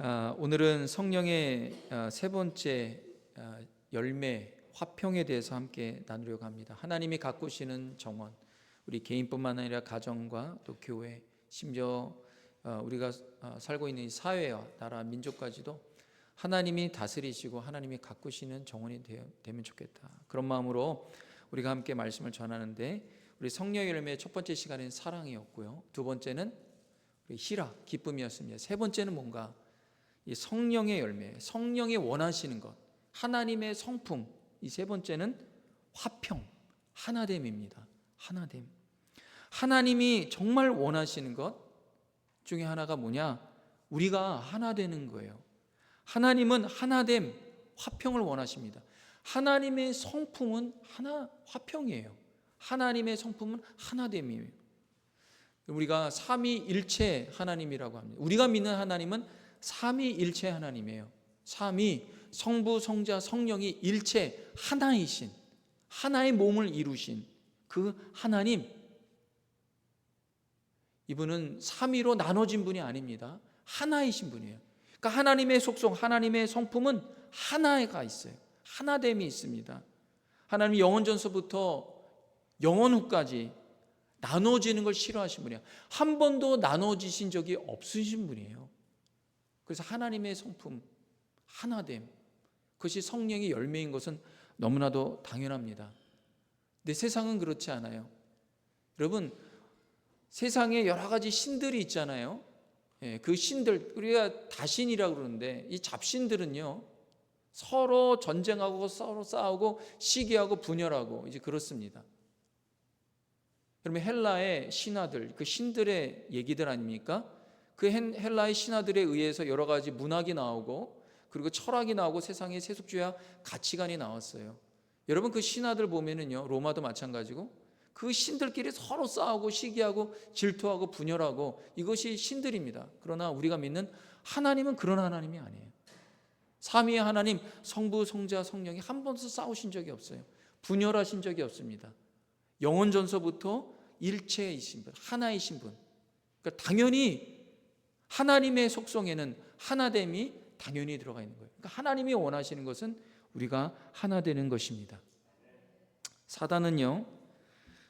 오늘은 성령의 세 번째 열매, 화평에 대해서 함께 나누려고 합니다. 하나님이 가꾸시는 정원, 우리 개인뿐만 아니라 가정과 또 교회, 심지어 우리가 살고 있는 이 사회와 나라, 민족까지도 하나님이 다스리시고 하나님이 가꾸시는 정원이 되면 좋겠다. 그런 마음으로 우리가 함께 말씀을 전하는데, 우리 성령의 열매의 첫 번째 시간은 사랑이었고요, 두 번째는 희락, 기쁨이었습니다. 세 번째는 뭔가 이 성령의 열매, 성령이 원하시는 것, 하나님의 성품, 이 세 번째는 화평, 하나됨입니다. 하나됨. 하나님이 정말 원하시는 것 중에 하나가 뭐냐? 우리가 하나 되는 거예요. 하나님은 하나됨, 화평을 원하십니다. 하나님의 성품은 화평이에요. 하나님의 성품은 하나됨이에요. 우리가 삼위일체 하나님이라고 합니다. 우리가 믿는 하나님은 삼위일체 하나님이에요. 삼위, 성부, 성자, 성령이 일체 하나이신, 하나의 몸을 이루신 그 하나님, 이분은 삼위로 나눠진 분이 아닙니다. 하나이신 분이에요. 그러니까 하나님의 속성, 하나님의 성품은 하나가 있어요. 하나됨이 있습니다. 하나님이 영원 전서부터 영원 후까지 나눠지는 걸 싫어하신 분이에요. 한 번도 나눠지신 적이 없으신 분이에요. 그래서 하나님의 성품, 하나됨, 그것이 성령의 열매인 것은 너무나도 당연합니다. 근데 세상은 그렇지 않아요. 여러분, 세상에 여러 가지 신들이 있잖아요. 그 신들, 우리가 다신이라고 그러는데, 이 잡신들은요, 서로 전쟁하고 서로 싸우고 시기하고 분열하고 이제 그렇습니다. 그러면 헬라의 신화들, 그 신들의 얘기들 아닙니까? 그 헬라의 신화들에 의해서 여러 가지 문학이 나오고, 그리고 철학이 나오고, 세상의 세속주의와 가치관이 나왔어요. 여러분, 그 신화들 보면은요, 로마도 마찬가지고, 그 신들끼리 서로 싸우고 시기하고 질투하고 분열하고, 이것이 신들입니다. 그러나 우리가 믿는 하나님은 그런 하나님이 아니에요. 삼위의 하나님, 성부, 성자, 성령이 한 번도 싸우신 적이 없어요. 분열하신 적이 없습니다. 영원 전서부터 일체이신 분, 하나이신 분. 그러니까 당연히 하나님의 속성에는 하나됨이 당연히 들어가 있는 거예요. 그러니까 하나님이 원하시는 것은 우리가 하나 되는 것입니다. 사단은요,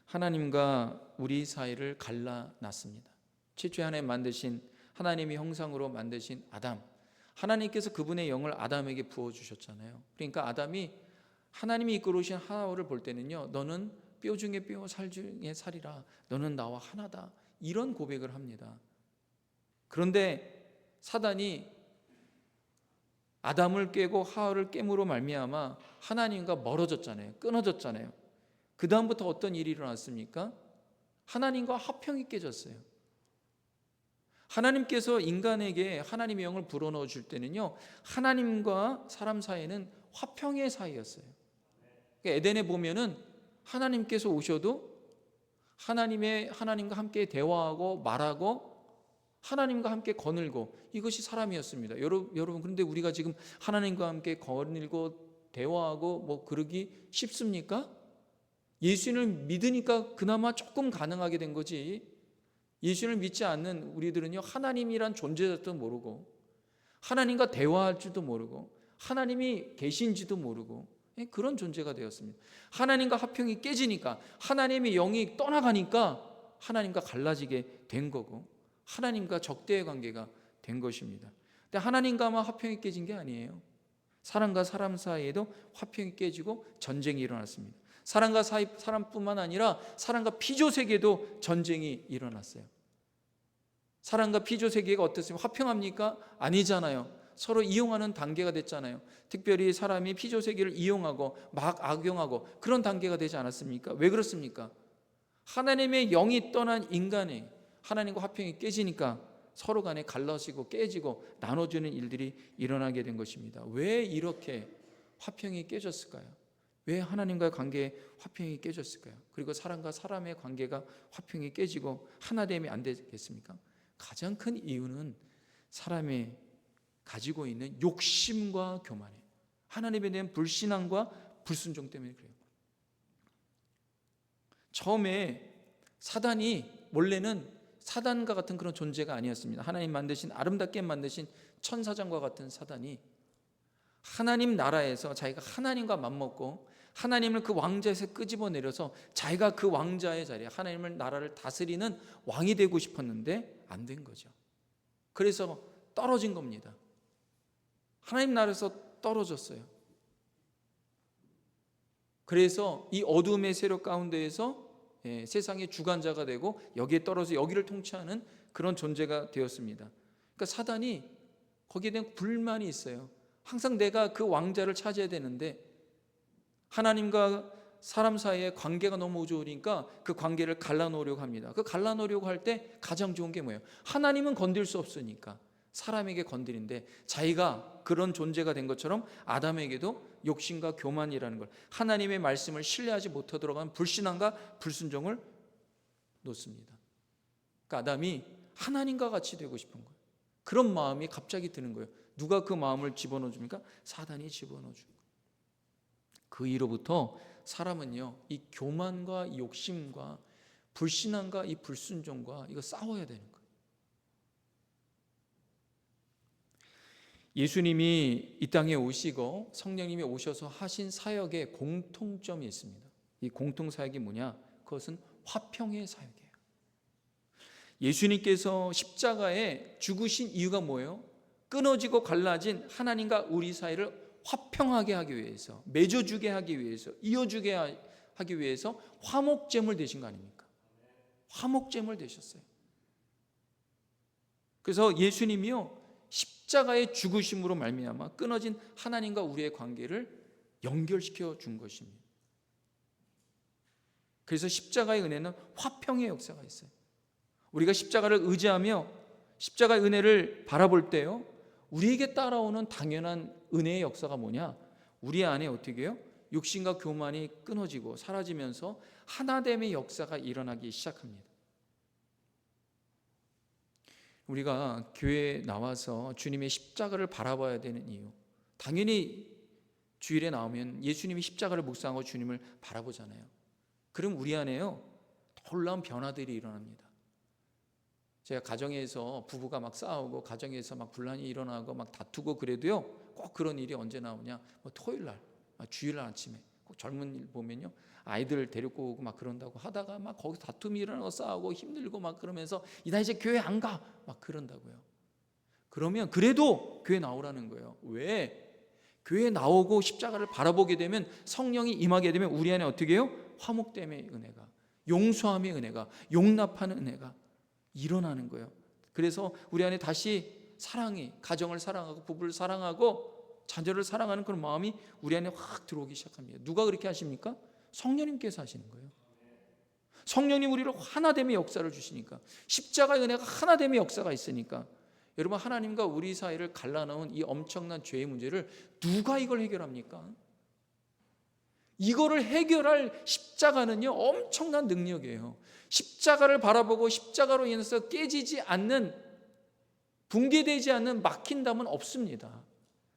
하나님과 우리 사이를 갈라놨습니다. 최초에 하나님 만드신, 하나님의 형상으로 만드신 아담, 하나님께서 그분의 영을 아담에게 부어주셨잖아요. 그러니까 아담이 하나님이 이끌어오신 하와를 볼 때는요, 너는 뼈 중에 뼈, 살 중에 살이라, 너는 나와 하나다, 이런 고백을 합니다. 그런데 사단이 아담을 깨고 하와를 깨므로 말미암아 하나님과 멀어졌잖아요. 끊어졌잖아요. 그 다음부터 어떤 일이 일어났습니까? 하나님과 화평이 깨졌어요. 하나님께서 인간에게 하나님의 영을 불어넣어 줄 때는요, 하나님과 사람 사이에는 화평의 사이였어요. 에덴에 보면은 하나님께서 오셔도 하나님과 함께 대화하고 말하고 하나님과 함께 거닐고, 이것이 사람이었습니다. 여러분, 그런데 우리가 지금 하나님과 함께 거닐고 대화하고 뭐 그러기 쉽습니까? 예수님을 믿으니까 그나마 조금 가능하게 된 거지, 예수님을 믿지 않는 우리들은요, 하나님이란 존재도 모르고, 하나님과 대화할 줄도 모르고, 하나님이 계신지도 모르고, 그런 존재가 되었습니다. 하나님과 화평이 깨지니까, 하나님의 영이 떠나가니까 하나님과 갈라지게 된 거고, 하나님과 적대의 관계가 된 것입니다. 근데 하나님과만 화평이 깨진 게 아니에요. 사람과 사람 사이에도 화평이 깨지고 전쟁이 일어났습니다. 사람과 사람뿐만 아니라 사람과 피조 세계도 전쟁이 일어났어요. 사람과 피조 세계가 어떻습니까? 화평합니까? 아니잖아요. 서로 이용하는 단계가 됐잖아요. 특별히 사람이 피조 세계를 이용하고 막 악용하고 그런 단계가 되지 않았습니까? 왜 그렇습니까? 하나님의 영이 떠난 인간이 하나님과 화평이 깨지니까 서로 간에 갈라지고 깨지고 나눠주는 일들이 일어나게 된 것입니다. 왜 이렇게 화평이 깨졌을까요? 왜 하나님과의 관계에 화평이 깨졌을까요? 그리고 사람과 사람의 관계가 화평이 깨지고 하나됨이 안 되겠습니까? 가장 큰 이유는 사람이 가지고 있는 욕심과 교만이에요. 하나님에 대한 불신앙과 불순종 때문에 그래요. 처음에 사단이 원래는 사단과 같은 그런 존재가 아니었습니다. 하나님 만드신, 아름답게 만드신 천사장과 같은 사단이 하나님 나라에서 자기가 하나님과 맞먹고 하나님을 그 왕좌에서 끄집어내려서 자기가 그 왕좌의 자리에 하나님을 나라를 다스리는 왕이 되고 싶었는데 안 된 거죠. 그래서 떨어진 겁니다. 하나님 나라에서 떨어졌어요. 그래서 이 어둠의 세력 가운데에서 세상의 주관자가 되고 여기에 떨어져 여기를 통치하는 그런 존재가 되었습니다. 그러니까 사단이 거기에 대한 불만이 있어요. 항상 내가 그 왕자를 차지해야 되는데 하나님과 사람 사이의 관계가 너무 좋으니까 그 관계를 갈라놓으려고 합니다. 그 갈라놓으려고 할 때 가장 좋은 게 뭐예요? 하나님은 건들 수 없으니까 사람에게 건드린데 자기가 그런 존재가 된 것처럼 아담에게도 욕심과 교만이라는 걸, 하나님의 말씀을 신뢰하지 못하도록 한 불신앙과 불순종을 놓습니다. 그러니까 아담이 하나님과 같이 되고 싶은 거예요. 그런 마음이 갑자기 드는 거예요. 누가 그 마음을 집어넣어 줍니까? 사단이 집어넣어 줍니다. 그 이로부터 사람은요, 이 교만과 이 욕심과 불신앙과 이 불순종과 이거 싸워야 되는 거예요. 예수님이 이 땅에 오시고 성령님이 오셔서 하신 사역에 공통점이 있습니다. 이 공통 사역이 뭐냐? 그것은 화평의 사역이에요. 예수님께서 십자가에 죽으신 이유가 뭐예요? 끊어지고 갈라진 하나님과 우리 사이를 화평하게 하기 위해서, 맺어주게 하기 위해서, 이어주게 하기 위해서 화목제물 되신 거 아닙니까? 화목제물 되셨어요. 그래서 예수님이요, 십자가의 죽으심으로 말미암아 끊어진 하나님과 우리의 관계를 연결시켜 준 것입니다. 그래서 십자가의 은혜는 화평의 역사가 있어요. 우리가 십자가를 의지하며 십자가의 은혜를 바라볼 때요, 우리에게 따라오는 당연한 은혜의 역사가 뭐냐? 우리 안에 어떻게 해요? 욕심과 교만이 끊어지고 사라지면서 하나됨의 역사가 일어나기 시작합니다. 우리가 교회에 나와서 주님의 십자가를 바라봐야 되는 이유, 당연히 주일에 나오면 예수님이 십자가를 묵상하고 주님을 바라보잖아요. 그럼 우리 안에요, 놀라운 변화들이 일어납니다. 제가 가정에서 부부가 막 싸우고 가정에서 막 분란이 일어나고 막 다투고 그래도요, 꼭 그런 일이 언제 나오냐? 뭐 토요일 날, 주일날 아침에 꼭 젊은 일 보면요, 아이들 데리고 오고 막 그런다고 하다가 막 거기서 다툼이 일어나고 싸우고 힘들고 막 그러면서 나 이제 교회 안 가 막 그런다고요. 그러면 그래도 교회 나오라는 거예요. 왜? 교회 나오고 십자가를 바라보게 되면, 성령이 임하게 되면 우리 안에 어떻게 해요? 화목됨의 은혜가, 용서함의 은혜가, 용납하는 은혜가 일어나는 거예요. 그래서 우리 안에 다시 사랑이, 가정을 사랑하고 부부를 사랑하고 자녀를 사랑하는 그런 마음이 우리 안에 확 들어오기 시작합니다. 누가 그렇게 하십니까? 성령님께서 하시는 거예요. 성령님 우리를 하나됨의 역사를 주시니까, 십자가의 은혜가 하나됨의 역사가 있으니까, 여러분, 하나님과 우리 사이를 갈라놓은 이 엄청난 죄의 문제를 누가 이걸 해결합니까? 이거를 해결할 십자가는요, 엄청난 능력이에요. 십자가를 바라보고 십자가로 인해서 깨지지 않는, 붕괴되지 않는 막힌 담은 없습니다.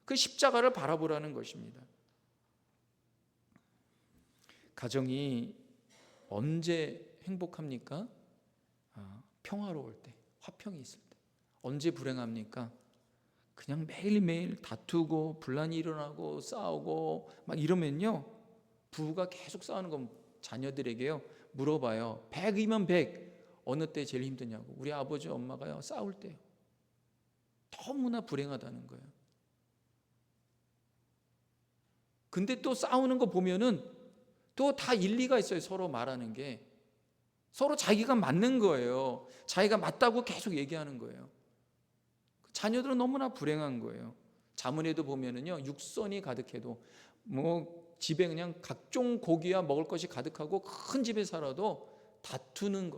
그 십자가를 바라보라는 것입니다. 가정이 언제 행복합니까? 평화로울 때, 화평이 있을 때. 언제 불행합니까? 그냥 매일매일 다투고 분란이 일어나고 싸우고 막 이러면요, 부부가 계속 싸우는 건 자녀들에게요 물어봐요. 100이면 100 어느 때 제일 힘드냐고. 우리 아버지 엄마가요 싸울 때요. 너무나 불행하다는 거예요. 근데 또 싸우는 거 보면은 또 다 일리가 있어요. 서로 말하는 게 서로 자기가 맞는 거예요. 자기가 맞다고 계속 얘기하는 거예요. 자녀들은 너무나 불행한 거예요. 자문에도 보면은요, 육선이 가득해도 뭐 집에 그냥 각종 고기와 먹을 것이 가득하고 큰 집에 살아도 다투는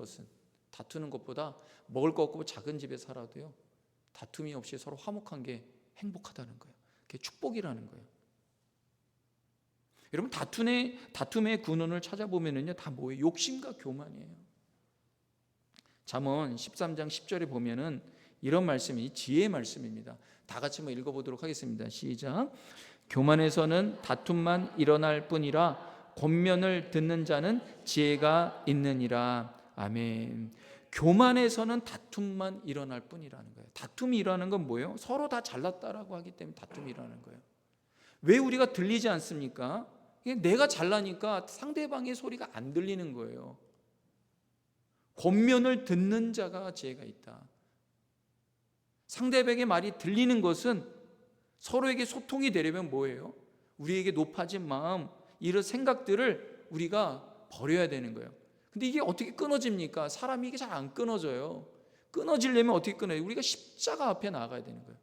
것보다 먹을 거 없고 작은 집에 살아도요, 다툼이 없이 서로 화목한 게 행복하다는 거예요. 그게 축복이라는 거예요. 여러분, 다툼의 근원을 찾아보면은요, 다 뭐예요? 욕심과 교만이에요. 잠언 13장 10절에 보면은 이런 말씀이 지혜의 말씀입니다. 다 같이 한번 읽어보도록 하겠습니다. 시작. 교만에서는 다툼만 일어날 뿐이라 권면을 듣는 자는 지혜가 있느니라. 아멘. 교만에서는 다툼만 일어날 뿐이라는 거예요. 다툼이 일어나는 건 뭐예요? 서로 다 잘났다라고 하기 때문에 다툼이 일어나는 거예요. 왜 우리가 들리지 않습니까? 내가 잘나니까 상대방의 소리가 안 들리는 거예요. 권면을 듣는 자가 지혜가 있다. 상대방의 말이 들리는 것은 서로에게 소통이 되려면 뭐예요? 우리에게 높아진 마음, 이런 생각들을 우리가 버려야 되는 거예요. 근데 이게 어떻게 끊어집니까? 사람이 이게 잘 안 끊어져요. 끊어지려면 어떻게 끊어요? 우리가 십자가 앞에 나가야 되는 거예요.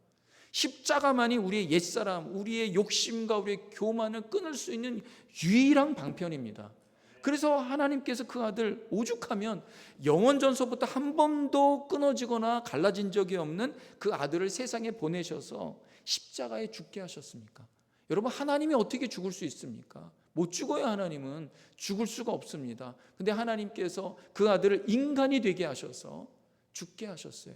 십자가만이 우리의 옛사람, 우리의 욕심과 우리의 교만을 끊을 수 있는 유일한 방편입니다. 그래서 하나님께서 그 아들 오죽하면 영원전서부터 한 번도 끊어지거나 갈라진 적이 없는 그 아들을 세상에 보내셔서 십자가에 죽게 하셨습니까? 여러분, 하나님이 어떻게 죽을 수 있습니까? 못 죽어요. 하나님은 죽을 수가 없습니다. 근데 하나님께서 그 아들을 인간이 되게 하셔서 죽게 하셨어요.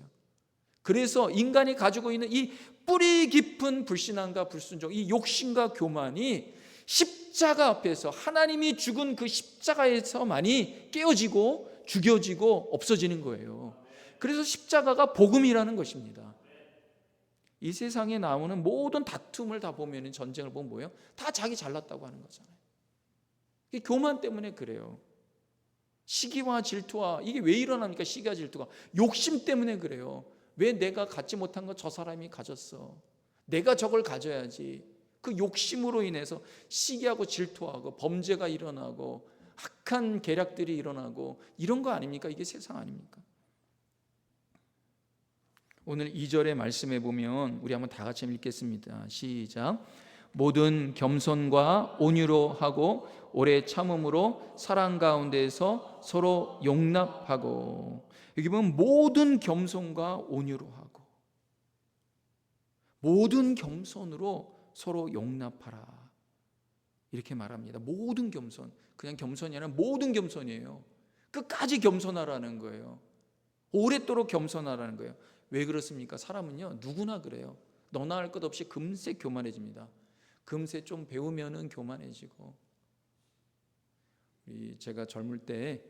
그래서 인간이 가지고 있는 이 뿌리 깊은 불신앙과 불순종, 이 욕심과 교만이 십자가 앞에서 하나님이 죽은 그 십자가에서만이 깨어지고 죽여지고 없어지는 거예요. 그래서 십자가가 복음이라는 것입니다. 이 세상에 나오는 모든 다툼을 다 보면, 전쟁을 보면 뭐예요? 다 자기 잘났다고 하는 거잖아요. 이게 교만 때문에 그래요. 시기와 질투와, 이게 왜 일어납니까? 시기와 질투가 욕심 때문에 그래요. 왜 내가 갖지 못한 거 저 사람이 가졌어? 내가 저걸 가져야지. 그 욕심으로 인해서 시기하고 질투하고 범죄가 일어나고 악한 계략들이 일어나고 이런 거 아닙니까? 이게 세상 아닙니까? 오늘 2절의 말씀에 보면 우리 한번 다 같이 읽겠습니다. 시작. 모든 겸손과 온유로 하고 오래 참음으로 사랑 가운데에서 서로 용납하고, 여기 보면 모든 겸손과 온유로 하고 모든 겸손으로 서로 용납하라, 이렇게 말합니다. 모든 겸손, 그냥 겸손이 아니라 모든 겸손이에요. 끝까지 겸손하라는 거예요. 오랫도록 겸손하라는 거예요. 왜 그렇습니까? 사람은요, 누구나 그래요. 너나 할 것 없이 금세 교만해집니다. 금세 좀 배우면은 교만해지고. 제가 젊을 때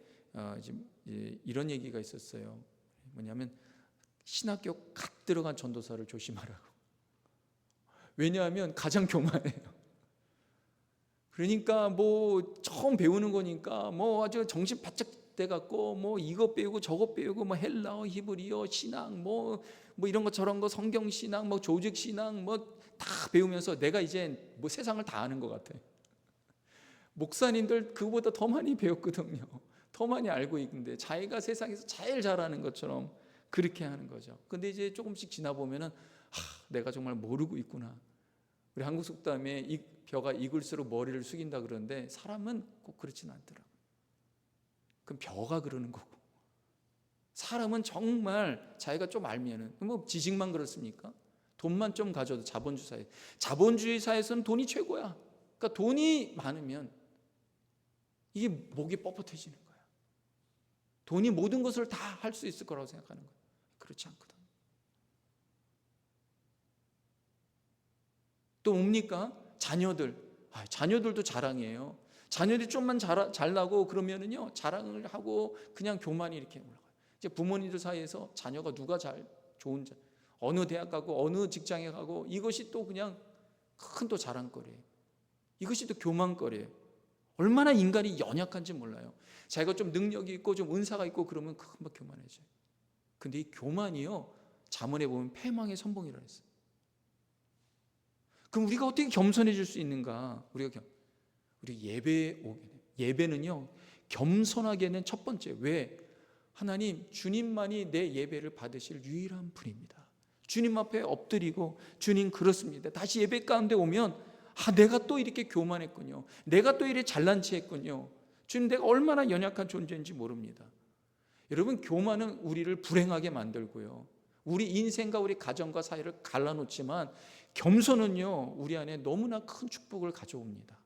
이런 얘기가 있었어요. 뭐냐면 신학교 갓 들어간 전도사를 조심하라고. 왜냐하면 가장 교만해요. 그러니까 뭐 처음 배우는 거니까 뭐 아주 정신 바짝 돼갖고 뭐 이거 배우고 저거 배우고 뭐 헬라어, 히브리어, 신앙 뭐 이런 거 저런 거, 성경 신앙, 뭐 조직 신앙 뭐 다 배우면서 내가 이제 뭐 세상을 다 아는 것 같아. 목사님들 그보다 더 많이 배웠거든요. 더 많이 알고 있는데 자기가 세상에서 제일 잘하는 것처럼 그렇게 하는 거죠. 근데 이제 조금씩 지나 보면은 내가 정말 모르고 있구나. 우리 한국 속담에 벼가 익을수록 머리를 숙인다 그러는데 사람은 꼭 그렇지는 않더라고요. 그럼 벼가 그러는 거고, 사람은 정말 자기가 좀 알면은, 뭐 지식만 그렇습니까? 돈만 좀 가져도 자본주의 사회에서는 돈이 최고야. 그러니까 돈이 많으면 이게 목이 뻣뻣해지는 거야. 돈이 모든 것을 다 할 수 있을 거라고 생각하는 거야. 그렇지 않거든. 또 뭡니까? 자녀들도 자랑이에요. 자녀들이 좀만 잘나고 그러면은요, 자랑을 하고 그냥 교만이 이렇게 올라가요. 이제 부모님들 사이에서 자녀가 누가 좋은 어느 대학 가고 어느 직장에 가고, 이것이 또 그냥 큰 또 자랑거리예요. 이것이 또 교만거리예요. 얼마나 인간이 연약한지 몰라요. 자기가 좀 능력이 있고 좀 은사가 있고 그러면 금방 교만해져요. 근데 이 교만이요, 잠언에 보면 패망의 선봉이라고 했어요. 그럼 우리가 어떻게 겸손해질 수 있는가? 우리 예배는요, 겸손하게 하는 첫 번째. 왜? 하나님, 주님만이 내 예배를 받으실 유일한 분입니다. 주님 앞에 엎드리고, 주님 그렇습니다. 다시 예배 가운데 오면 내가 또 이렇게 교만했군요. 내가 또 이렇게 잘난 체 했군요. 주님, 내가 얼마나 연약한 존재인지 모릅니다. 여러분, 교만은 우리를 불행하게 만들고요, 우리 인생과 우리 가정과 사회를 갈라놓지만, 겸손은요, 우리 안에 너무나 큰 축복을 가져옵니다.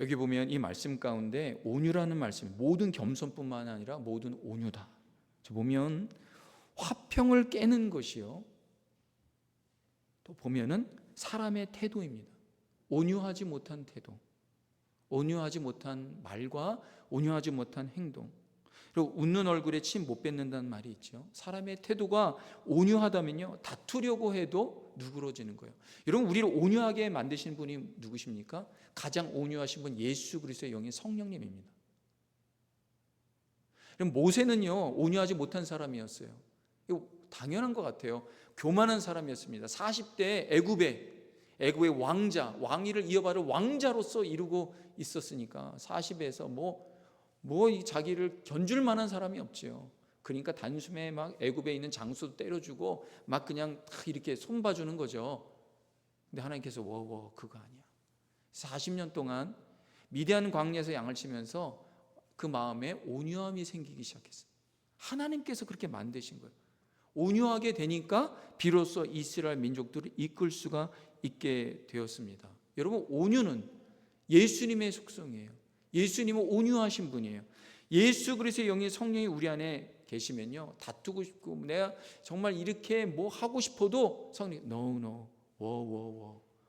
여기 보면 이 말씀 가운데 온유라는 말씀, 모든 겸손뿐만 아니라 모든 온유다. 보면 화평을 깨는 것이요, 또 보면은 사람의 태도입니다. 온유하지 못한 태도, 온유하지 못한 말과 온유하지 못한 행동, 그리고 웃는 얼굴에 침 못 뱉는다는 말이 있죠. 사람의 태도가 온유하다면요, 다투려고 해도 누그러지는 거예요. 여러분, 우리를 온유하게 만드신 분이 누구십니까? 가장 온유하신 분 예수 그리스도의 영인 성령님입니다. 그럼 모세는요, 온유하지 못한 사람이었어요. 이거 당연한 것 같아요. 교만한 사람이었습니다. 40대 애굽의 왕위를 이어받을 왕자로서 이루고 있었으니까 40에서 이 자기를 견줄 만한 사람이 없지요. 그러니까 단숨에 막 애굽에 있는 장수도 때려주고 막 그냥 다 이렇게 손봐주는 거죠. 근데 하나님께서 그거 아니야. 40년 동안 미디안 광야에서 양을 치면서 그 마음에 온유함이 생기기 시작했어요. 하나님께서 그렇게 만드신 거예요. 온유하게 되니까 비로소 이스라엘 민족들을 이끌 수가 있게 되었습니다. 여러분, 온유는 예수님의 속성이에요. 예수님은 온유하신 분이에요. 예수 그리스도의 영이 성령이 우리 안에 계시면요, 다투고 싶고 내가 정말 이렇게 뭐 하고 싶어도 성령 no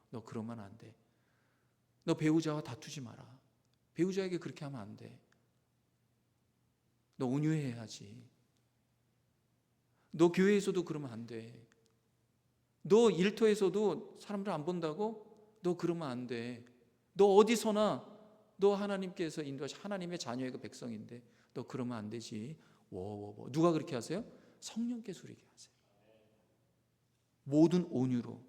너 그러면 안 돼. 너 배우자와 다투지 마라. 배우자에게 그렇게 하면 안 돼. 너 온유해야지. 너 교회에서도 그러면 안 돼. 너 일터에서도 사람들 안 본다고? 너 그러면 안 돼. 너 어디서나 너 하나님께서 인도하신 하나님의 자녀의 그 백성인데 너 그러면 안 되지. 누가 그렇게 하세요? 성령께서 그렇게 하세요. 모든 온유로.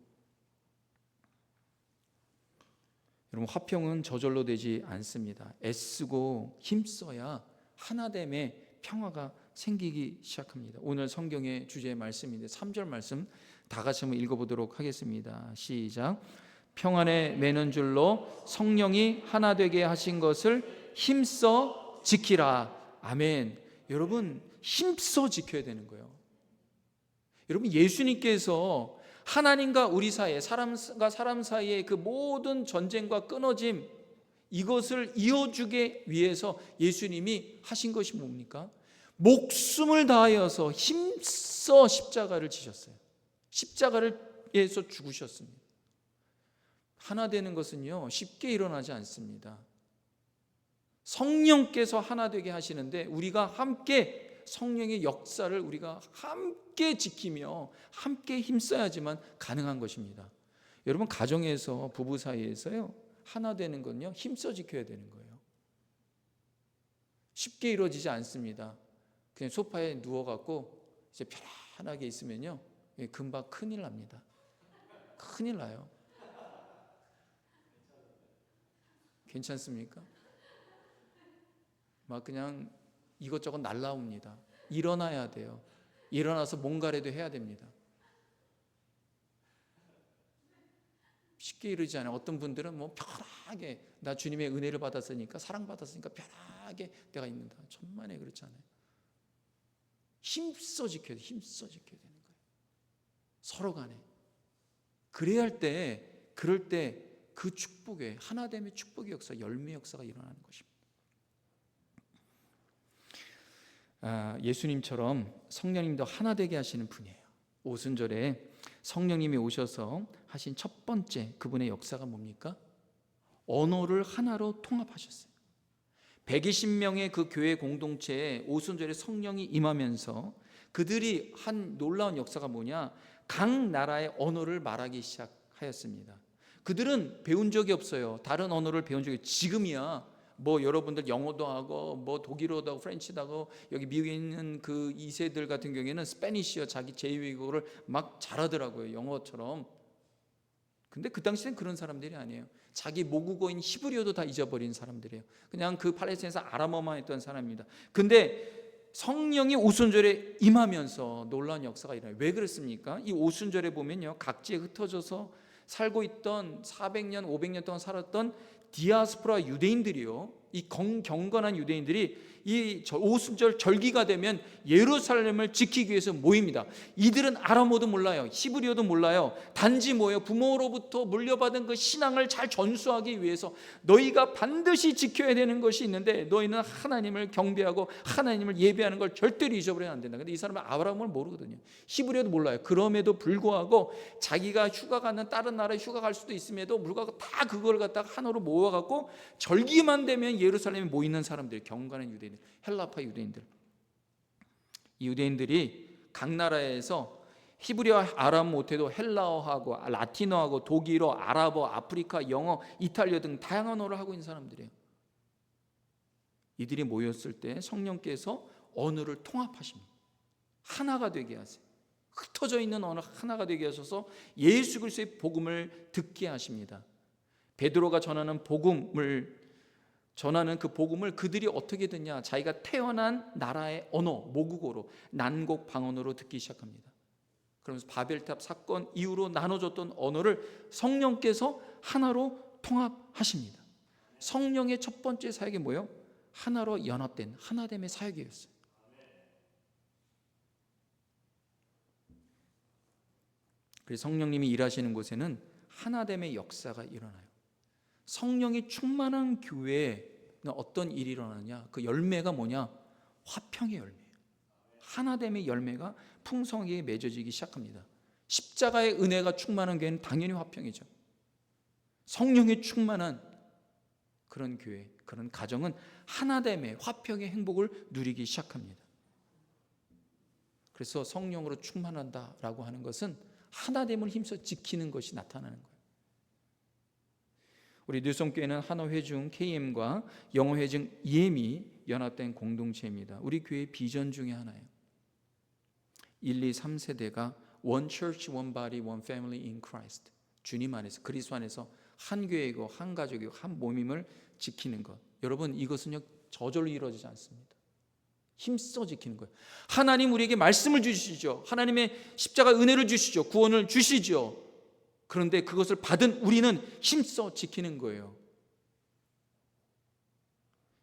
여러분, 화평은 저절로 되지 않습니다. 애쓰고 힘써야 하나됨의 평화가 생기기 시작합니다. 오늘 성경의 주제의 말씀인데 3절 말씀 다 같이 한번 읽어보도록 하겠습니다. 시작. 평안에 매는 줄로 성령이 하나 되게 하신 것을 힘써 지키라. 아멘. 여러분, 힘써 지켜야 되는 거예요. 여러분, 예수님께서 하나님과 우리 사이에, 사람과 사람 사이에 그 모든 전쟁과 끊어짐, 이것을 이어주기 위해서 예수님이 하신 것이 뭡니까? 목숨을 다하여서 힘써 십자가를 지셨어요. 십자가에서 죽으셨습니다. 하나 되는 것은요, 쉽게 일어나지 않습니다. 성령께서 하나 되게 하시는데 우리가 함께 성령의 역사를 우리가 함께 지키며 함께 힘써야지만 가능한 것입니다. 여러분, 가정에서 부부 사이에서요, 하나 되는 건요, 힘써 지켜야 되는 거예요. 쉽게 이루어지지 않습니다. 그냥 소파에 누워갖고 이제 편안하게 있으면요, 금방 큰일 납니다. 큰일 나요. 괜찮습니까? 막 그냥 이것저것 날라옵니다. 일어나야 돼요. 일어나서 뭔가라도 해야 됩니다. 쉽게 이러지 않아요. 어떤 분들은 편하게 나 주님의 은혜를 받았으니까, 사랑받았으니까 편하게 내가 있는다. 천만에 그렇지 않아요. 힘써 지켜야 돼. 힘써 지켜야 되는 거예요. 서로 간에. 그럴 때 그 축복의 하나됨의 축복의 역사, 열매 역사가 일어나는 것입니다. 예수님처럼 성령님도 하나 되게 하시는 분이에요. 오순절에 성령님이 오셔서 하신 첫 번째 그분의 역사가 뭡니까? 언어를 하나로 통합하셨어요. 120명의 그 교회 공동체에 오순절에 성령이 임하면서 그들이 한 놀라운 역사가 뭐냐? 각 나라의 언어를 말하기 시작하였습니다. 그들은 배운 적이 없어요. 다른 언어를 배운 적이 지금이야 여러분들 영어도 하고 독일어도 하고 프렌치도 하고, 여기 미국에 있는 그 2세들 같은 경우에는 스페니쉬어, 자기 제2외국어를 막 잘하더라고요, 영어처럼. 근데 그 당시엔 그런 사람들이 아니에요. 자기 모국어인 히브리어도 다 잊어버린 사람들이에요. 그냥 그 팔레스타인에서 아람어만 했던 사람입니다. 근데 성령이 오순절에 임하면서 놀라운 역사가 일어나요. 왜 그렇습니까? 이 오순절에 보면요, 각지에 흩어져서 살고 있던 400년, 500년 동안 살았던 디아스포라 유대인들이요, 이 경건한 유대인들이 이 오순절 절기가 되면 예루살렘을 지키기 위해서 모입니다. 이들은 아람어도 몰라요. 히브리어도 몰라요. 단지 뭐예요? 부모로부터 물려받은 그 신앙을 잘 전수하기 위해서 너희가 반드시 지켜야 되는 것이 있는데 너희는 하나님을 경배하고 하나님을 예배하는 걸 절대로 잊어버려야 안 된다. 근데 이 사람은 아람어를 모르거든요. 히브리어도 몰라요. 그럼에도 불구하고 자기가 휴가 가는 다른 나라에 휴가 갈 수도 있음에도 불구하고 다 그걸 갖다가 하나로 모아갖고 절기만 되면 예루살렘에 모이는 사람들, 경건한 유대인들, 헬라파 유대인들. 이 유대인들이 각 나라에서 히브리어, 아람 못해도 헬라어하고 라틴어하고 독일어, 아랍어, 아프리카, 영어, 이탈리아 등 다양한 언어를 하고 있는 사람들이에요. 이들이 모였을 때 성령께서 언어를 통합하십니다. 하나가 되게 하세요. 흩어져 있는 언어 하나가 되게 하셔서 예수 그리스도의 복음을 듣게 하십니다. 베드로가 전하는 그 복음을 그들이 어떻게 듣냐? 자기가 태어난 나라의 언어, 모국어로, 난곡 방언으로 듣기 시작합니다. 그러면서 바벨탑 사건 이후로 나눠졌던 언어를 성령께서 하나로 통합하십니다. 성령의 첫 번째 사역이 뭐예요? 하나로 연합된 하나됨의 사역이었어요. 그래서 성령님이 일하시는 곳에는 하나됨의 역사가 일어나요. 성령이 충만한 교회에는 어떤 일이 일어나느냐? 그 열매가 뭐냐? 화평의 열매예요. 하나됨의 열매가 풍성하게 맺어지기 시작합니다. 십자가의 은혜가 충만한 교회는 당연히 화평이죠. 성령이 충만한 그런 교회, 그런 가정은 하나됨의 화평의 행복을 누리기 시작합니다. 그래서 성령으로 충만한다라고 하는 것은 하나됨을 힘써 지키는 것이 나타나는 거예요. 우리 뉴성교회는 한화회중 KM과 영어회중 EM이 연합된 공동체입니다. 우리 교회의 비전 중에 하나예요. 1, 2, 3세대가 One Church, One Body, One Family in Christ. 주님 안에서, 그리스도 안에서 한 교회이고 한 가족이고 한 몸임을 지키는 것. 여러분, 이것은요 저절로 이루어지지 않습니다. 힘써 지키는 거예요. 하나님 우리에게 말씀을 주시죠. 하나님의 십자가 은혜를 주시죠. 구원을 주시죠. 그런데 그것을 받은 우리는 힘써 지키는 거예요.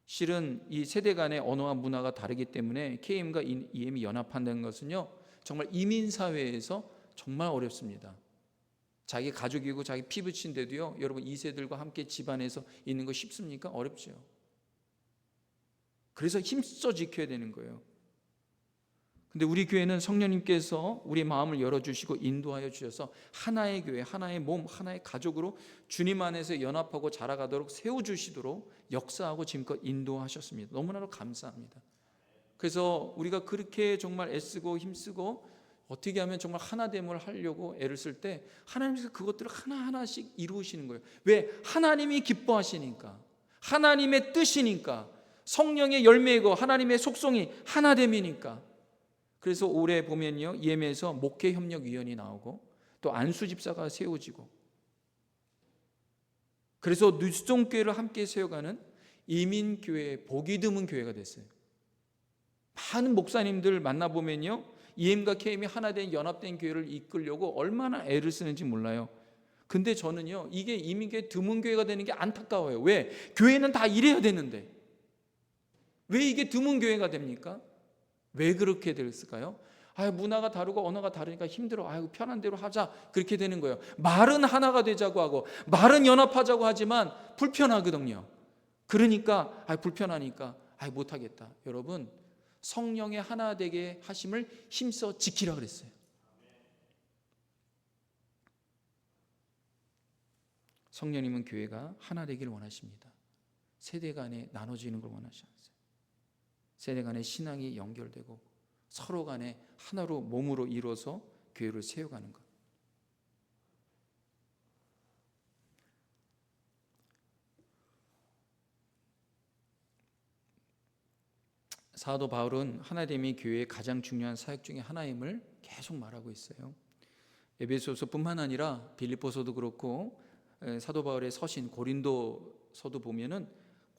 실은 이 세대 간의 언어와 문화가 다르기 때문에 KM과 EM이 연합한다는 것은요 정말 이민사회에서 정말 어렵습니다. 자기 가족이고 자기 피부친데도요 여러분 2세들과 함께 집안에서 있는 거 쉽습니까? 어렵죠. 그래서 힘써 지켜야 되는 거예요. 근데 우리 교회는 성령님께서 우리 마음을 열어주시고 인도하여 주셔서 하나의 교회, 하나의 몸, 하나의 가족으로 주님 안에서 연합하고 자라가도록 세워주시도록 역사하고 지금껏 인도하셨습니다. 너무나도 감사합니다. 그래서 우리가 그렇게 정말 애쓰고 힘쓰고 어떻게 하면 정말 하나됨을 하려고 애를 쓸 때 하나님께서 그것들을 하나하나씩 이루시는 거예요. 왜? 하나님이 기뻐하시니까, 하나님의 뜻이니까, 성령의 열매이고 하나님의 속성이 하나됨이니까. 그래서 올해 보면요 EM에서 목회협력위원이 나오고 또 안수집사가 세워지고, 그래서 뉴스종교회를 함께 세워가는 이민교회, 복이 드문 교회가 됐어요. 많은 목사님들 만나보면요 EM과 KM이 하나된 연합된 교회를 이끌려고 얼마나 애를 쓰는지 몰라요. 근데 저는요 이게 이민교회 드문 교회가 되는 게 안타까워요. 왜? 교회는 다 이래야 되는데 왜 이게 드문 교회가 됩니까? 왜 그렇게 됐을까요? 문화가 다르고 언어가 다르니까 힘들어. 편한 대로 하자. 그렇게 되는 거예요. 말은 하나가 되자고 하고 말은 연합하자고 하지만 불편하거든요. 그러니까 불편하니까 못하겠다. 여러분, 성령의 하나 되게 하심을 힘써 지키라 그랬어요. 성령님은 교회가 하나 되기를 원하십니다. 세대 간에 나눠지는 걸 원하지 않으세요. 세대 간의 신앙이 연결되고 서로 간에 하나로 몸으로 이루어서 교회를 세워가는 것. 사도 바울은 하나됨이 교회의 가장 중요한 사역 중에 하나임을 계속 말하고 있어요. 에베소서뿐만 아니라 빌립보서도 그렇고 사도 바울의 서신 고린도서도 보면은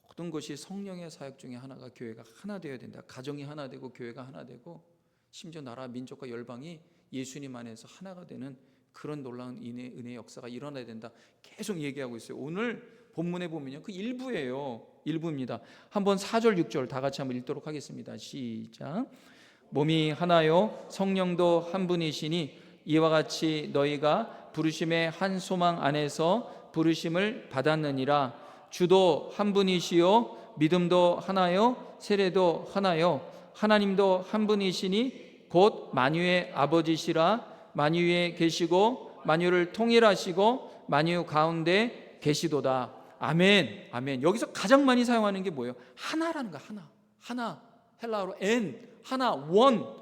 모든 것이 성령의 사역 중에 하나가 교회가 하나 되어야 된다. 가정이 하나 되고 교회가 하나 되고 심지어 나라 민족과 열방이 예수님 안에서 하나가 되는 그런 놀라운 은혜의 역사가 일어나야 된다. 계속 얘기하고 있어요. 오늘 본문에 보면요, 그 일부예요. 일부입니다. 한번 4절 6절 다 같이 한번 읽도록 하겠습니다. 시작. 몸이 하나요 성령도 한 분이시니 이와 같이 너희가 부르심의 한 소망 안에서 부르심을 받았느니라. 주도 한 분이시요 믿음도 하나요 세례도 하나요 하나님도 한 분이시니 곧 만유의 아버지시라. 만유에 계시고 만유를 통일하시고 만유 가운데 계시도다. 아멘. 아멘. 여기서 가장 많이 사용하는 게 뭐예요? 하나라는 거야. 하나. 헬라어로 하나, 원.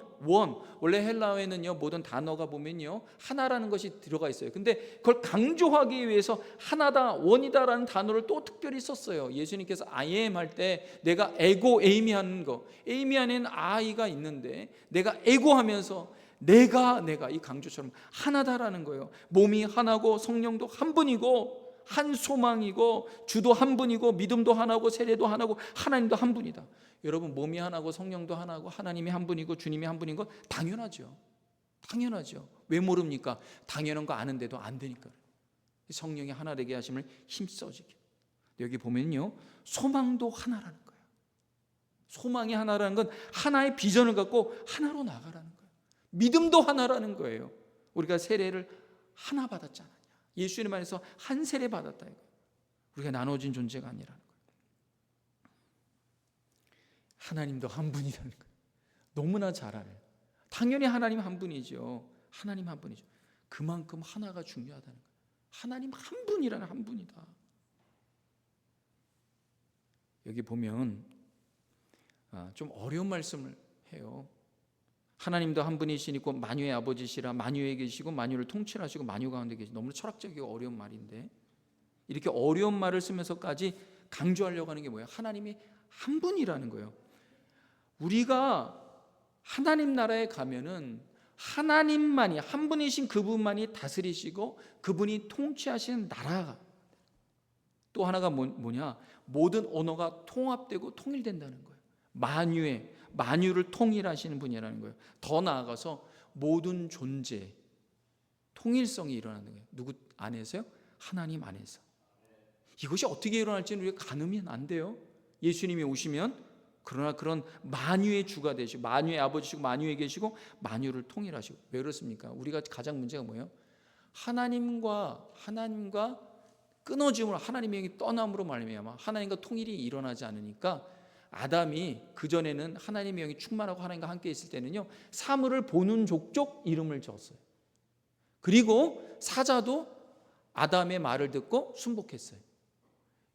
원래 헬라어에는요, 모든 단어가 보면요, 하나라는 것이 들어가 있어요. 근데 그걸 강조하기 위해서 하나다, 원이다라는 단어를 또 특별히 썼어요. 예수님께서 I am 할 때 내가 에고 에이미 하는 거, 에이미 안에는 I가 있는데 내가 에고 하면서 내가 이 강조처럼 하나다라는 거예요. 몸이 하나고 성령도 한 분이고 한 소망이고 주도 한 분이고 믿음도 하나고 세례도 하나고 하나님도 한 분이다. 여러분, 몸이 하나고 성령도 하나고 하나님이 한 분이고 주님이 한 분인 건 당연하죠. 왜 모릅니까? 당연한 거 아는데도 안 되니까. 성령이 하나 되게 하심을 힘써지게. 여기 보면요, 소망도 하나라는 거예요. 소망이 하나라는 건 하나의 비전을 갖고 하나로 나가라는 거예요. 믿음도 하나라는 거예요. 우리가 세례를 하나 받았지 않았냐? 예수님 안에서 한 세례 받았다 이거예요. 우리가 나눠진 존재가 아니라는 거예요. 하나님도 한 분이라는 거예요. 너무나 잘 알아요. 당연히 하나님 한 분이죠. 하나님 한 분이죠. 그만큼 하나가 중요하다는 거예요. 하나님 한 분이라는 한 분이다. 여기 보면 좀 어려운 말씀을 해요. 하나님도 한 분이시니 곧 만유의 아버지시라. 만유에 계시고 만유를 통치하시고 만유 가운데 계시고. 너무 철학적이고 어려운 말인데 이렇게 어려운 말을 쓰면서까지 강조하려고 하는 게 뭐예요? 하나님이 한 분이라는 거예요. 우리가 하나님 나라에 가면은 하나님만이, 한 분이신 그분만이 다스리시고 그분이 통치하시는 나라가, 또 하나가 뭐냐? 모든 언어가 통합되고 통일된다는 거예요. 만유를 통일하시는 분이라는 거예요. 더 나아가서 모든 존재 통일성이 일어나는 거예요. 누구 안에서요? 하나님 안에서. 이것이 어떻게 일어날지는 우리가 가늠이 안 돼요. 예수님이 오시면. 그러나 그런 만유의 주가 되시고 만유의 아버지시고 만유에 계시고 만유를 통일하시고. 왜 그렇습니까? 우리가 가장 문제가 뭐예요? 하나님과 끊어짐으로, 하나님의 영이 떠남으로 말미암아 하나님과 통일이 일어나지 않으니까 아담이 그전에는 하나님의 영이 충만하고 하나님과 함께 있을 때는요, 사물을 보는 족족 이름을 지었어요. 그리고 사자도 아담의 말을 듣고 순복했어요.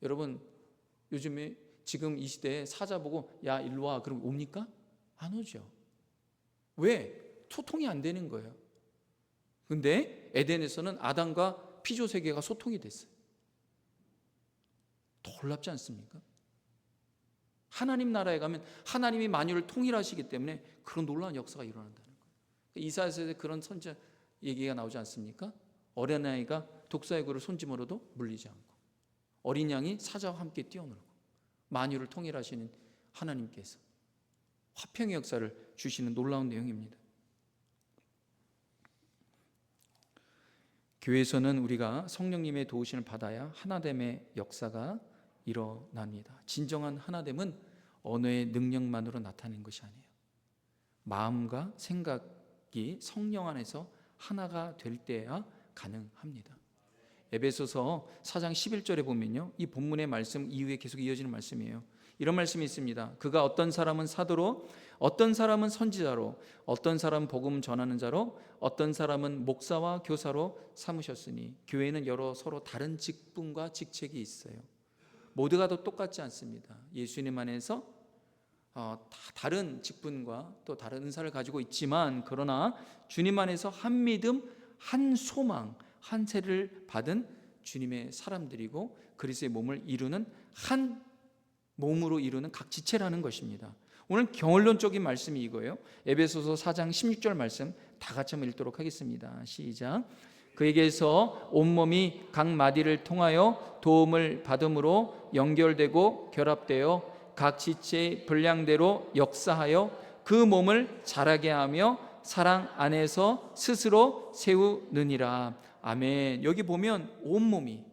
여러분, 요즘에 지금 이 시대에 사자 보고 야 일로 와 그럼 옵니까? 안 오죠. 왜? 소통이 안 되는 거예요. 근데 에덴에서는 아담과 피조 세계가 소통이 됐어요. 놀랍지 않습니까? 하나님 나라에 가면 하나님이 만유를 통일하시기 때문에 그런 놀라운 역사가 일어난다는 거예요. 이사야서에 그런 선지 얘기가 나오지 않습니까? 어린아이가 독사의 굴을 손짓으로도 물리지 않고 어린 양이 사자와 함께 뛰어놀고 만유를 통일하시는 하나님께서 화평의 역사를 주시는 놀라운 내용입니다. 교회에서는 우리가 성령님의 도우심을 받아야 하나됨의 역사가 일어납니다. 진정한 하나됨은 언어의 능력만으로 나타내는 것이 아니에요. 마음과 생각이 성령 안에서 하나가 될 때야 가능합니다. 에베소서 4장 11절에 보면요, 이 본문의 말씀 이후에 계속 이어지는 말씀이에요. 이런 말씀이 있습니다. 그가 어떤 사람은 사도로, 어떤 사람은 선지자로, 어떤 사람은 복음 전하는 자로, 어떤 사람은 목사와 교사로 삼으셨으니. 교회는 여러 서로 다른 직분과 직책이 있어요. 모두가 다 똑같지 않습니다. 예수님 안에서 다 다른 직분과 또 다른 은사를 가지고 있지만, 그러나 주님 안에서 한 믿음, 한 소망, 한 세를 받은 주님의 사람들이고 그리스도의 몸을 이루는 한 몸으로 이루는 각 지체라는 것입니다. 오늘 경언론적인 말씀이 이거예요. 에베소서 4장 16절 말씀 다 같이 한번 읽도록 하겠습니다. 시작. 그에게서 온몸이 각 마디를 통하여 도움을 받음으로 연결되고 결합되어 각 지체의 분량대로 역사하여 그 몸을 자라게 하며 사랑 안에서 스스로 세우느니라. 아멘. 여기 보면 온몸이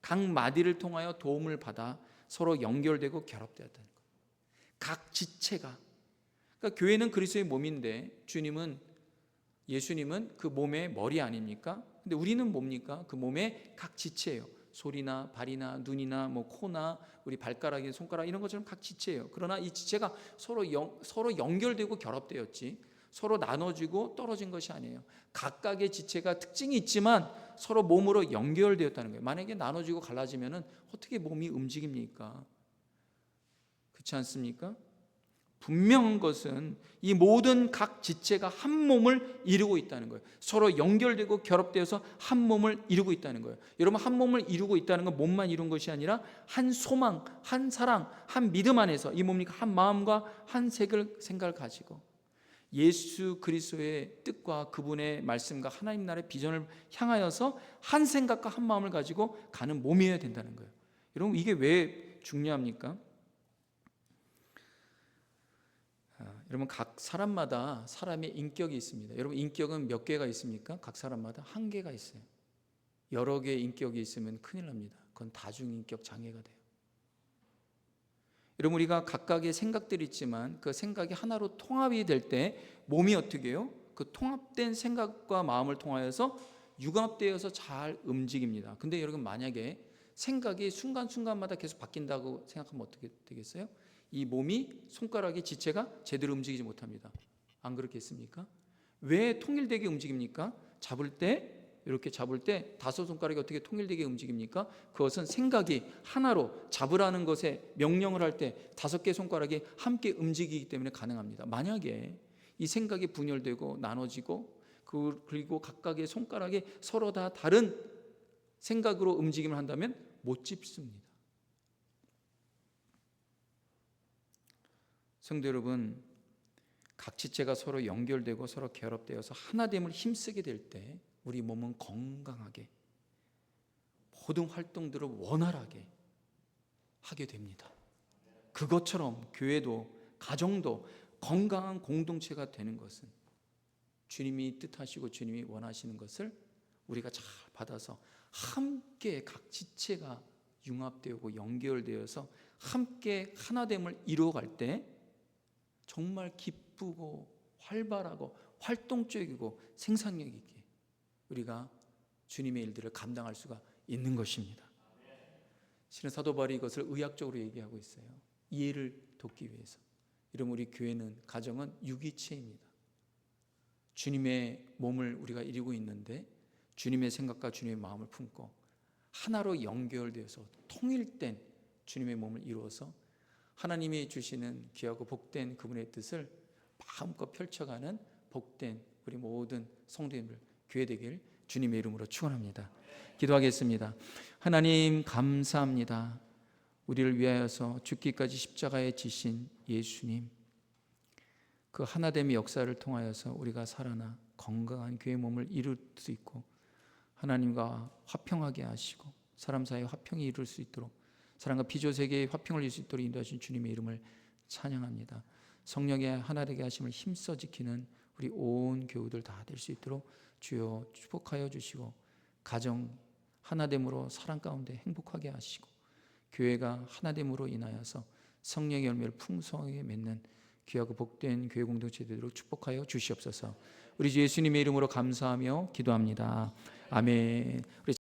각 마디를 통하여 도움을 받아 서로 연결되고 결합되었다는 거예요. 각 지체가. 그러니까 교회는 그리스도의 몸인데 예수님은 그 몸의 머리 아닙니까? 근데 우리는 뭡니까? 그 몸의 각 지체예요. 소리나 발이나 눈이나 뭐 코나 우리 발가락이 손가락 이런 것처럼 각 지체예요. 그러나 이 지체가 서로 연결되고 결합되었지 서로 나눠지고 떨어진 것이 아니에요. 각각의 지체가 특징이 있지만 서로 몸으로 연결되었다는 거예요. 만약에 나눠지고 갈라지면은 어떻게 몸이 움직입니까? 그렇지 않습니까? 분명한 것은 이 모든 각 지체가 한 몸을 이루고 있다는 거예요. 서로 연결되고 결합되어서 한 몸을 이루고 있다는 거예요. 여러분, 한 몸을 이루고 있다는 건 몸만 이룬 것이 아니라 한 소망, 한 사랑, 한 믿음 안에서 이 뭡니까? 한 마음과 한 생각을 가지고 예수 그리스도의 뜻과 그분의 말씀과 하나님 나라의 비전을 향하여서 한 생각과 한 마음을 가지고 가는 몸이어야 된다는 거예요. 여러분, 이게 왜 중요합니까? 여러분, 각 사람마다 사람의 인격이 있습니다. 여러분, 인격은 몇 개가 있습니까? 각 사람마다 한 개가 있어요. 여러 개의 인격이 있으면 큰일 납니다. 그건 다중인격 장애가 돼요. 여러분, 우리가 각각의 생각들이 있지만 그 생각이 하나로 통합이 될 때 몸이 어떻게 해요? 그 통합된 생각과 마음을 통하여서 융합되어서 잘 움직입니다. 근데 여러분, 만약에 생각이 순간순간마다 계속 바뀐다고 생각하면 어떻게 되겠어요? 이 몸이 손가락의 지체가 제대로 움직이지 못합니다. 안 그렇겠습니까? 왜 통일되게 움직입니까? 이렇게 잡을 때 다섯 손가락이 어떻게 통일되게 움직입니까? 그것은 생각이 하나로 잡으라는 것에 명령을 할 때 다섯 개 손가락이 함께 움직이기 때문에 가능합니다. 만약에 이 생각이 분열되고 나눠지고 그리고 각각의 손가락이 서로 다 다른 생각으로 움직임을 한다면 못 집습니다. 성도 여러분, 각 지체가 서로 연결되고 서로 결합되어서 하나됨을 힘쓰게 될 때 우리 몸은 건강하게 모든 활동들을 원활하게 하게 됩니다. 그것처럼 교회도 가정도 건강한 공동체가 되는 것은 주님이 뜻하시고 주님이 원하시는 것을 우리가 잘 받아서 함께 각 지체가 융합되고 연결되어서 함께 하나됨을 이루어갈 때 정말 기쁘고 활발하고 활동적이고 생산력 있게 우리가 주님의 일들을 감당할 수가 있는 것입니다. 신의 사도 바울이 이것을 의학적으로 얘기하고 있어요. 이해를 돕기 위해서. 이러면 우리 교회는, 가정은 유기체입니다. 주님의 몸을 우리가 이루고 있는데 주님의 생각과 주님의 마음을 품고 하나로 연결되어서 통일된 주님의 몸을 이루어서 하나님이 주시는 귀하고 복된 그분의 뜻을 마음껏 펼쳐가는 복된 우리 모든 성도님들 교회 되길 주님의 이름으로 축원합니다. 기도하겠습니다. 하나님, 감사합니다. 우리를 위하여서 죽기까지 십자가에 지신 예수님, 그 하나됨의 역사를 통하여서 우리가 살아나 건강한 교회 몸을 이룰 수 있고 하나님과 화평하게 하시고 사람 사이에 화평이 이룰 수 있도록, 사랑과 피조 세계의 화평을 이룰 수 있도록 인도하신 주님의 이름을 찬양합니다. 성령의 하나 되게 하심을 힘써 지키는 우리 온 교우들 다 될 수 있도록 주여 축복하여 주시고, 가정 하나됨으로 사랑 가운데 행복하게 하시고, 교회가 하나됨으로 인하여서 성령의 열매를 풍성하게 맺는 귀하고 복된 교회 공동체 되도록 축복하여 주시옵소서. 우리 주 예수님의 이름으로 감사하며 기도합니다. 아멘. 우리